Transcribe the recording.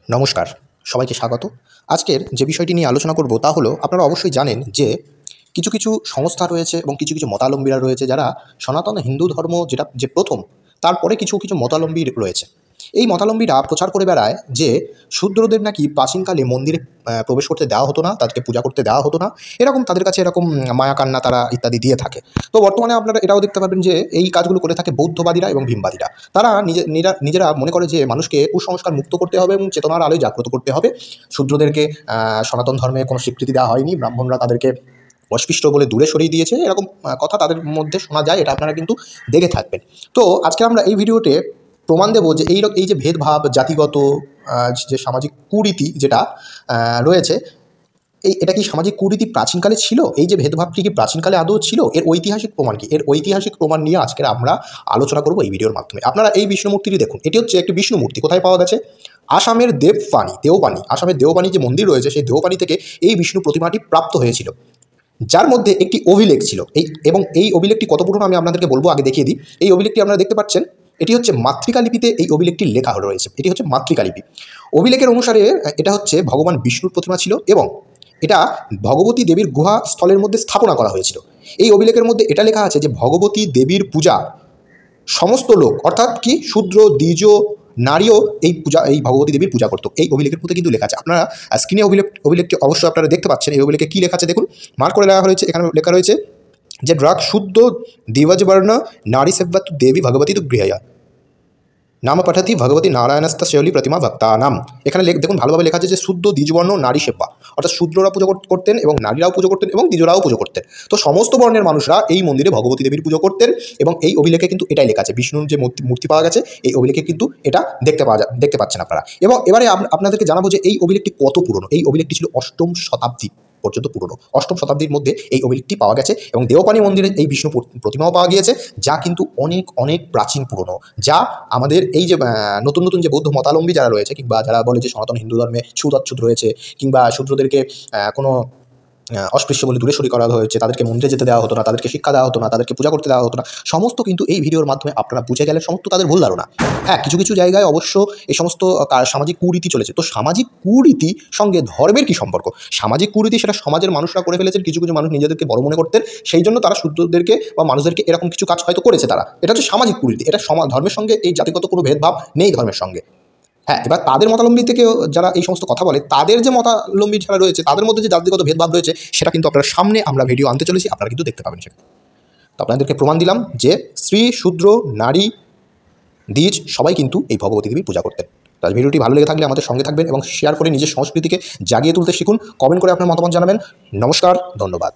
নমস্কার, সবাইকে স্বাগত। আজকের যে বিষয়টি নিয়ে আলোচনা করব তা হলো, আপনারা অবশ্যই জানেন যে কিছু সংস্থা রয়েছে এবং কিছু মতাবলম্বীরা রয়েছে যারা সনাতন হিন্দু ধর্ম যে প্রথম, তারপরে কিছু মতাবলম্বী রয়েছে। এই মতাবলম্বীরা প্রচার করে বেড়ায় যে শূদ্রদের নাকি প্রাচীনকালে মন্দিরে প্রবেশ করতে দেওয়া হতো না, তাদেরকে পূজা করতে দেওয়া হতো না। এরকম তাদের কাছে এরকম মায়াকান্না তারা ইত্যাদি দিয়ে থাকে। তো বর্তমানে আপনারা এটাও দেখতে পাবেন যে এই কাজগুলো করে থাকে বৌদ্ধবাদীরা এবং ভীমবাদীরা। তারা নিজেরা মনে করে যে মানুষকে কুসংস্কার মুক্ত করতে হবে এবং চেতনার আলোয় জাগ্রত করতে হবে। শূদ্রদেরকে সনাতন ধর্মে কোনো স্বীকৃতি দেওয়া হয়নি, ব্রাহ্মণরা তাদেরকে অস্পৃশ্য বলে দূরে সরিয়ে দিয়েছে, এরকম কথা তাদের মধ্যে শোনা যায়। এটা আপনারা কিন্তু দেখে থাকবেন। তো আজকে আমরা এই ভিডিওতে প্রমাণ দেব যে এই যে ভেদভাব, জাতিগত যে সামাজিক কুরীতি যেটা রয়েছে, এটা কি সামাজিক কুরীতি প্রাচীনকালে ছিল? এই যে ভেদভাবটি কি প্রাচীনকালে আদৌ ছিল? এর ঐতিহাসিক প্রমাণ কি? এর ঐতিহাসিক প্রমাণ নিয়ে আজকের আমরা আলোচনা করব এই ভিডিওর মাধ্যমে। আপনারা এই বিষ্ণু মূর্তিটি দেখুন। এটি হচ্ছে একটি বিষ্ণু মূর্তি। কোথায় পাওয়া গেছে? আসামের দেওপানি, আসামের দেওপানি যে মন্দির রয়েছে, সেই দেওপানি থেকে এই বিষ্ণু প্রতিমাটি প্রাপ্ত হয়েছিল, যার মধ্যে একটি অভিলেখ ছিল। এবং এই অভিলেখটি কত পুরনো আমি আপনাদেরকে বলবো, আগে দেখিয়ে দিই। এই অভিলেখটি আপনারা দেখতে পাচ্ছেন, এটি হচ্ছে মাতৃকা লিপিতে এই অভিলেখটি লেখা রয়েছে। এটি হচ্ছে মাতৃকা লিপি। অভিলেখের অনুসারে এটা হচ্ছে ভগবান বিষ্ণুর প্রতিমা ছিল এবং এটা ভগবতী দেবীর গুহা স্থলের মধ্যে স্থাপনা করা হয়েছিল। এই অভিলেখের মধ্যে এটা লেখা আছে যে ভগবতী দেবীর পূজা সমস্ত লোক, অর্থাৎ কি শূদ্র, দ্বিজ, নারীও এই ভগবতী দেবীর পূজা করতো। এই অভিলেখের মধ্যে কিন্তু লেখা আছে। আপনারা স্ক্রিনে অভিলেখটি অবশ্যই আপনারা দেখতে পাচ্ছেন। এই অভিলেখে কী লেখা আছে দেখুন, মার্ক করে লেখা হয়েছে। এখানে লেখা রয়েছে যে ড্রাগ শুদ্ধ দিবজবর্ণ নারী সেব্যাতু দেবী ভগবতী তু গৃহয়া নাম পাঠাতি ভগবতী নারায়ণস্তা শেয়লী প্রতিমা ভক্তা নাম। এখানে দেখুন ভালোভাবে লেখা আছে যে শুদ্ধ দ্বিজবর্ণ নারী সেবা, অর্থাৎ শূদ্ররা পুজো করতেন এবং নারীরাও পুজো করতেন এবং দ্বিজরাও পুজো করতেন। তো সমস্ত বর্ণের মানুষরা এই মন্দিরে ভগবতী দেবীর পুজো করতেন এবং এই অভিলেখে কিন্তু এটাই লেখা আছে। বিষ্ণুর যে মূর্তি পাওয়া গেছে, এই অভিলেখে কিন্তু এটা দেখতে পাচ্ছেন আপনারা। এবং এবারে আপনাদেরকে জানাবো যে এই অভিলেখটি কত পুরনো। এই অভিলেখটি ছিল অষ্টম শতাব্দী পর্যন্ত পুরনো। অষ্টম শতাব্দীর মধ্যে এই অভিলেখটি পাওয়া গেছে এবং দেওপানি মন্দিরে এই বিষ্ণু প্রতিমাও পাওয়া গিয়েছে, যা কিন্তু অনেক প্রাচীন পুরনো। যা আমাদের এই যে নতুন যে বৌদ্ধ মতাবলম্বী যারা রয়েছে, কিংবা যারা বলে যে সনাতন হিন্দু ধর্মে ছুত রয়েছে, কিংবা শূদ্রদেরকে কোনো অস্পৃশ্য বলে দূরে সরি করা হয়েছে, তাদেরকে মন্দিরে যেতে দেওয়া হতো না, তাদেরকে শিক্ষা দেওয়া হতো না, তাদেরকে পূজা করতে দেওয়া হতো না, সমস্ত কিন্তু এই ভিডিওর মাধ্যমে আপনারা বুঝে গেলেন সমস্ত তাদের ভুল ধারণা। হ্যাঁ, কিছু জায়গায় অবশ্য এই সমস্ত সামাজিক কুরীতি চলেছে। তো সামাজিক কুরীতি সঙ্গে ধর্মের কি সম্পর্ক? সামাজিক কুরীতি সেটা সমাজের মানুষরা করে ফেলেছেন। কিছু মানুষ নিজেদেরকে বড় মনে করতেন, সেই জন্য তারা শূদ্রদেরকে বা মানুষদেরকে এরকম কিছু কাজ হয়তো করেছে তারা। এটা হচ্ছে সামাজিক কুরীতি। এটা ধর্মের সঙ্গে এই জাতিগত কোনো ভেদভাব নেই ধর্মের সঙ্গে। হ্যাঁ, এবার তাদের মতাবলম্বী থেকে যারা এই সমস্ত কথা বলে, তাদের যে মতাবলম্বী যারা রয়েছে, তাদের মধ্যে যে জাতিগত ভেদভাব রয়েছে, সেটা কিন্তু আপনার সামনে আমরা ভিডিও আনতে চলেছি, আপনারা কিন্তু দেখতে পাবেন সেটা। তো আপনাদেরকে প্রমাণ দিলাম যে স্ত্রী, শূদ্র, নারী, দ্বিজ সবাই কিন্তু এই ভগবতী দেবীর পূজা করতেন। তার ভিডিওটি ভালো লেগে থাকলে আমাদের সঙ্গে থাকবেন এবং শেয়ার করে নিজের সংস্কৃতিকে জাগিয়ে তুলতে শিখুন। কমেন্ট করে আপনার মতামত জানাবেন। নমস্কার, ধন্যবাদ।